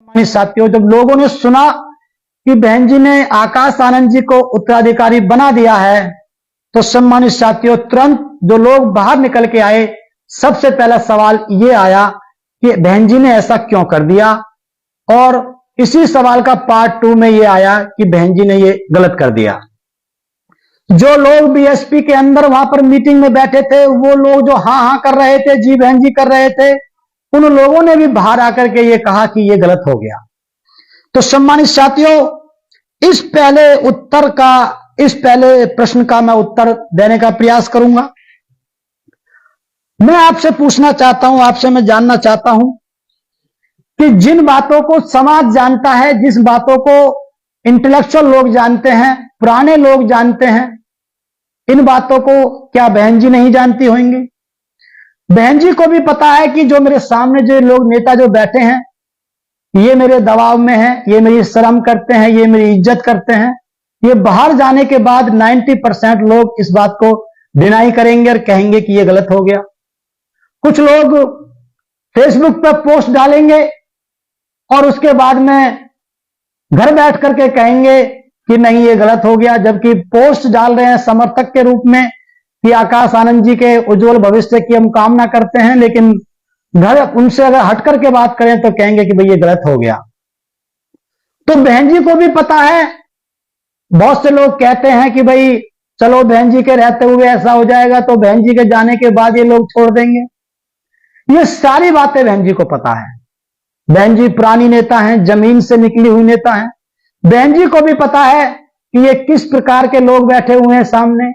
सम्मानित साथियों, जब लोगों ने सुना कि बहन जी ने आकाश आनंद जी को उत्तराधिकारी बना दिया है, तो सम्मानित साथियों तुरंत जो लोग बाहर निकल के आए, सबसे पहला सवाल ये आया कि बहन जी ने ऐसा क्यों कर दिया। और इसी सवाल का पार्ट 2 में ये आया कि बहन जी ने ये गलत कर दिया। जो लोग बीएसपी के अंदर वहां पर मीटिंग में बैठे थे, वो लोग जो हाँ हाँ कर रहे थे, जी बहन जी कर रहे थे, उन लोगों ने भी बाहर आकर के ये कहा कि ये गलत हो गया। तो सम्मानित साथियों, इस पहले प्रश्न का मैं उत्तर देने का प्रयास करूंगा। मैं आपसे पूछना चाहता हूं, आपसे मैं जानना चाहता हूं कि जिन बातों को समाज जानता है, जिस बातों को इंटेलेक्चुअल लोग जानते हैं, पुराने लोग जानते हैं, इन बातों को क्या बहन जी नहीं जानती होंगी? बहन जी को भी पता है कि जो मेरे सामने जो लोग नेता जो बैठे हैं, ये मेरे दबाव में हैं, ये मेरी शर्म करते हैं, ये मेरी इज्जत करते हैं। ये बाहर जाने के बाद 90% लोग इस बात को डिनाई करेंगे और कहेंगे कि ये गलत हो गया। कुछ लोग फेसबुक पर पोस्ट डालेंगे और उसके बाद में घर बैठ करके कहेंगे कि नहीं ये गलत हो गया, जबकि पोस्ट डाल रहे हैं समर्थक के रूप में कि आकाश आनंद जी के उज्जवल भविष्य की हम कामना करते हैं, लेकिन घर उनसे अगर हट करके बात करें तो कहेंगे कि भाई ये गलत हो गया। तो बहन जी को भी पता है। बहुत से लोग कहते हैं कि भाई चलो बहन जी के रहते हुए ऐसा हो जाएगा, तो बहन जी के जाने के बाद ये लोग छोड़ देंगे। ये सारी बातें बहन जी को पता है। बहन जी पुरानी नेता हैं, जमीन से निकली हुई नेता हैं। बहन जी को भी पता है कि ये किस प्रकार के लोग बैठे हुए हैं सामने,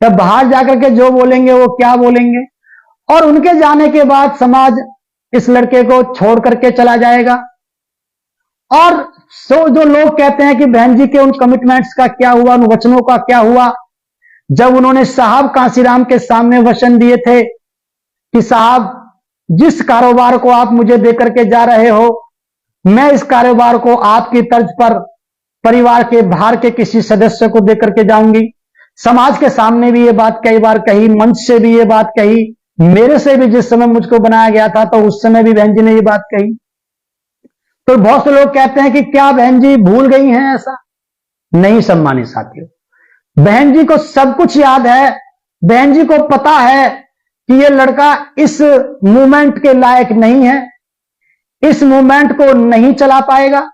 तब बाहर जाकर के जो बोलेंगे वो क्या बोलेंगे, और उनके जाने के बाद समाज इस लड़के को छोड़ करके चला जाएगा। और जो लोग कहते हैं कि बहन जी के उन कमिटमेंट्स का क्या हुआ, उन वचनों का क्या हुआ, जब उन्होंने साहब कांसीराम के सामने वचन दिए थे कि साहब जिस कारोबार को आप मुझे देकर के जा रहे हो, मैं इस कारोबार को आपकी तर्ज पर परिवार के बाहर के किसी सदस्य को देकर के जाऊंगी। समाज के सामने भी ये बात कई बार कही, मंच से भी ये बात कही, मेरे से भी जिस समय मुझको बनाया गया था तो उस समय भी बहन जी ने ये बात कही। तो बहुत से लोग कहते हैं कि क्या बहन जी भूल गई हैं? ऐसा नहीं सम्मानित साथियों, बहन जी को सब कुछ याद है। बहन जी को पता है कि ये लड़का इस मूवमेंट के लायक नहीं है, इस मूवमेंट को नहीं चला पाएगा।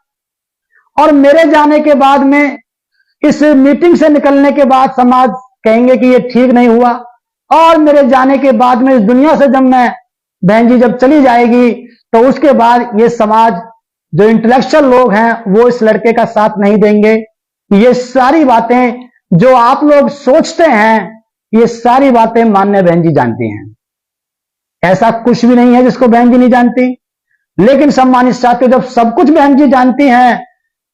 और मेरे जाने के बाद में, इस मीटिंग से निकलने के बाद समाज कहेंगे कि ये ठीक नहीं हुआ, और मेरे जाने के बाद में इस दुनिया से जब मैं बहन जी जब चली जाएगी तो उसके बाद ये समाज जो इंटेलेक्चुअल लोग हैं वो इस लड़के का साथ नहीं देंगे। ये सारी बातें जो आप लोग सोचते हैं, ये सारी बातें माननीय बहन जी जानती हैं। ऐसा कुछ भी नहीं है जिसको बहन जी नहीं जानती। लेकिन सम्मानित साथियों, जब सब कुछ बहन जी जानती हैं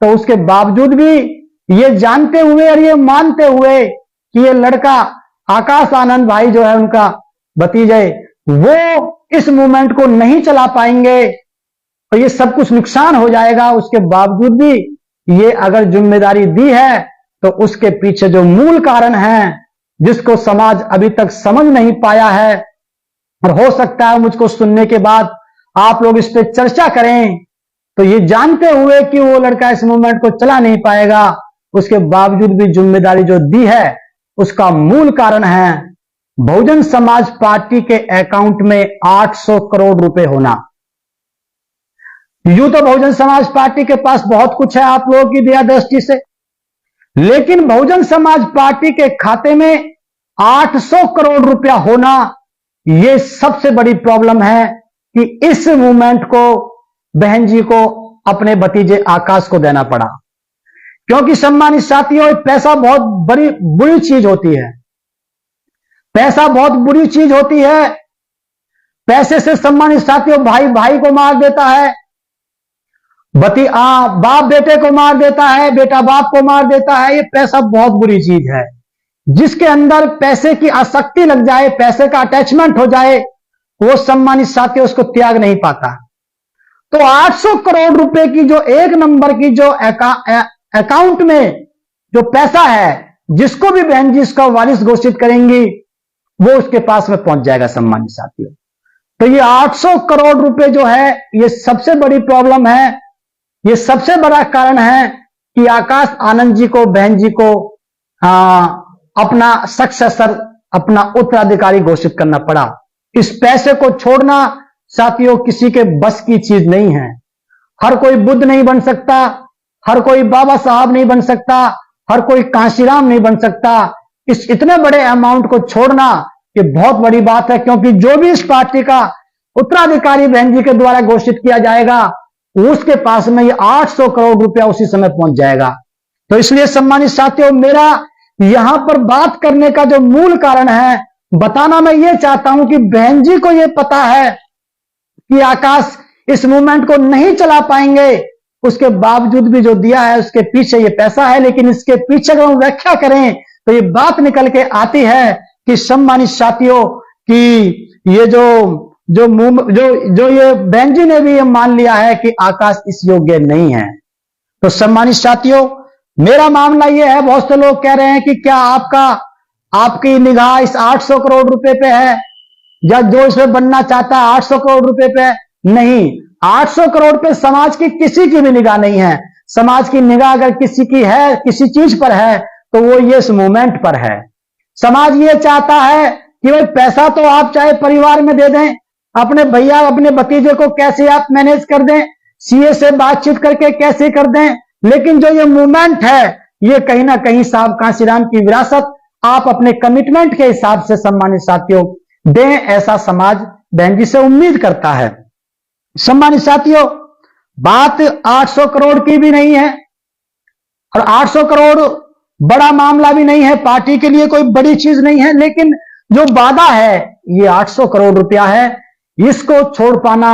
तो उसके बावजूद भी ये जानते हुए और ये मानते हुए कि ये लड़का आकाश आनंद भाई जो है उनका भतीजे, वो इस मूवमेंट को नहीं चला पाएंगे तो ये सब कुछ नुकसान हो जाएगा, उसके बावजूद भी ये अगर जिम्मेदारी दी है तो उसके पीछे जो मूल कारण है जिसको समाज अभी तक समझ नहीं पाया है, और हो सकता है मुझको सुनने के बाद आप लोग इस पर चर्चा करें, तो ये जानते हुए कि वो लड़का इस मूवमेंट को चला नहीं पाएगा, उसके बावजूद भी जिम्मेदारी जो दी है उसका मूल कारण है बहुजन समाज पार्टी के अकाउंट में 800 करोड़ रुपए होना। यूं तो बहुजन समाज पार्टी के पास बहुत कुछ है आप लोगों की दया दृष्टि से, लेकिन बहुजन समाज पार्टी के खाते में 800 करोड़ रुपया होना, यह सबसे बड़ी प्रॉब्लम है कि इस मूवमेंट को बहन जी को अपने भतीजे आकाश को देना पड़ा। क्योंकि सम्मानित साथियों, पैसा बहुत बुरी चीज होती है। पैसा बहुत बुरी चीज होती है। पैसे से सम्मानित साथियों भाई भाई को मार देता है, बाप बेटे को मार देता है, बेटा बाप को मार देता है। ये पैसा बहुत बुरी चीज है। जिसके अंदर पैसे की आसक्ति लग जाए, पैसे का अटैचमेंट हो जाए, वो सम्मानित साथियों उसको त्याग नहीं पाता। तो 800 करोड़ रुपए की जो एक नंबर की जो अकाउंट में जो पैसा है, जिसको भी बहन जी इसका वारिस घोषित करेंगी वो उसके पास में पहुंच जाएगा सम्मानित साथियों। तो ये 800 करोड़ रुपए जो है, ये सबसे बड़ी प्रॉब्लम है ये सबसे बड़ा कारण है कि आकाश आनंद जी को, बहन जी को अपना सक्सेसर, अपना उत्तराधिकारी घोषित करना पड़ा। इस पैसे को छोड़ना साथियों किसी के बस की चीज नहीं है। हर कोई बुद्ध नहीं बन सकता, हर कोई बाबा साहब नहीं बन सकता, हर कोई कांशीराम नहीं बन सकता। इस इतने बड़े अमाउंट को छोड़ना ये बहुत बड़ी बात है, क्योंकि जो भी इस पार्टी का उत्तराधिकारी बहन जी के द्वारा घोषित किया जाएगा उसके पास में ये 800 करोड़ रुपया उसी समय पहुंच जाएगा। तो इसलिए सम्मानित साथियों, मेरा यहां पर बात करने का जो मूल कारण है, बताना मैं ये चाहता हूं कि बहन जी को ये पता है कि आकाश इस मूवमेंट को नहीं चला पाएंगे, उसके बावजूद भी जो दिया है उसके पीछे ये पैसा है। लेकिन इसके पीछे अगर हम व्याख्या करें तो ये बात निकल के आती है कि सम्मानित साथियों कि ये जो ये बहन जी ने भी ये मान लिया है कि आकाश इस योग्य नहीं है। तो सम्मानित साथियों, मेरा मामला ये है, बहुत से लोग कह रहे हैं कि क्या आपकी निगाह इस 800 करोड़ रुपए पे है, या जो इसमें बनना चाहता है 800 करोड़ रुपए पे? नहीं, 800 करोड़ पे समाज की किसी की भी निगाह नहीं है। समाज की निगाह अगर किसी की है, किसी चीज पर है, तो वो ये इस मूवमेंट पर है। समाज ये चाहता है कि भाई पैसा तो आप चाहे परिवार में दे दें, अपने भैया अपने भतीजे को कैसे आप मैनेज कर दें, सीए से बातचीत करके कैसे कर दें, लेकिन जो ये मूवमेंट है ये कहीं ना कहीं साहब कांशीराम की विरासत आप अपने कमिटमेंट के हिसाब से सम्मानित साथियों दें, ऐसा समाज बहन जी से उम्मीद करता है। सम्मानित साथियों, बात 800 करोड़ की भी नहीं है और 800 करोड़ बड़ा मामला भी नहीं है, पार्टी के लिए कोई बड़ी चीज नहीं है, लेकिन जो वादा है ये 800 करोड़ रुपया है। इसको छोड़ पाना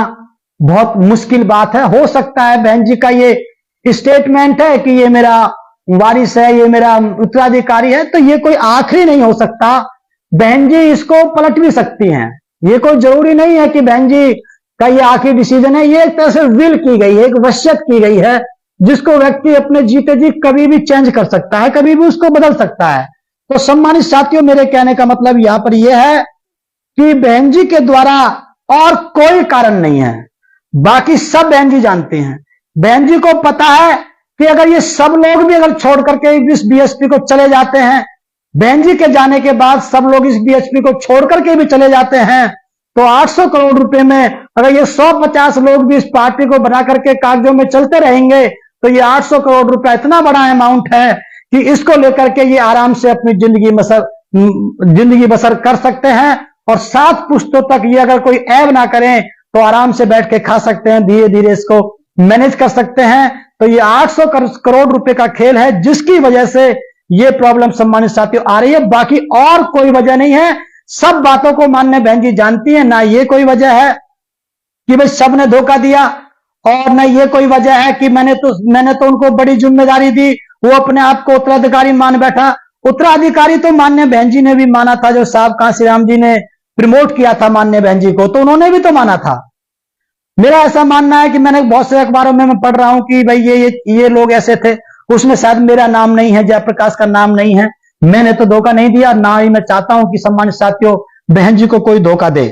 बहुत मुश्किल बात है। हो सकता है बहन जी का ये स्टेटमेंट है कि ये मेरा वारिस है, ये मेरा उत्तराधिकारी है, तो ये कोई आखिरी नहीं हो सकता। बहन जी इसको पलट भी सकती हैं। ये कोई जरूरी नहीं है कि बहन जी का ये आखिरी डिसीजन है। ये एक तरह से विल की गई है, एक वसीयत की गई है, जिसको व्यक्ति अपने जीते जी कभी भी चेंज कर सकता है, कभी भी उसको बदल सकता है। तो सम्मानित साथियों, मेरे कहने का मतलब यहां पर यह है कि बहन जी के द्वारा और कोई कारण नहीं है। बाकी सब बहन जी जानते हैं। बहन जी को पता है कि अगर ये सब लोग भी अगर छोड़ करके इस बीएसपी को चले जाते हैं, बहन जी के जाने के बाद सब लोग इस बीएसपी को छोड़ करके भी चले जाते हैं, तो 800 करोड़ रुपए में अगर ये 150 लोग भी इस पार्टी को बना करके कागजों में चलते रहेंगे, तो ये 800 करोड़ रुपया इतना बड़ा अमाउंट है कि इसको लेकर के ये आराम से अपनी जिंदगी बसर कर सकते हैं। और 7 पुश्तों तक ये अगर कोई ऐब ना करें तो आराम से बैठ के खा सकते हैं, धीरे धीरे इसको मैनेज कर सकते हैं। तो ये 800 करोड़ रुपए का खेल है, जिसकी वजह से ये प्रॉब्लम सम्मानित साथियों आ रही है। बाकी और कोई वजह नहीं है। सब बातों को मानने बहन जी जानती है, ना ये कोई वजह है कि भाई सब ने धोखा दिया, और न ये कोई वजह है कि मैंने तो उनको बड़ी जिम्मेदारी दी, वो अपने आप को उत्तराधिकारी मान बैठा। उत्तराधिकारी तो मान्य बहन जी ने भी माना था, जो साहब कांशीराम जी ने प्रमोट किया था मान्य बहन जी को, तो उन्होंने भी तो माना था। मेरा ऐसा मानना है कि मैंने बहुत से अखबारों में मैं पढ़ रहा हूं कि भाई ये लोग ऐसे थे, उसमें शायद मेरा नाम नहीं है, जयप्रकाश का नाम नहीं है। मैंने तो धोखा नहीं दिया, ना ही मैं चाहता हूं कि सम्मानित साथियों बहन जी को कोई धोखा दे।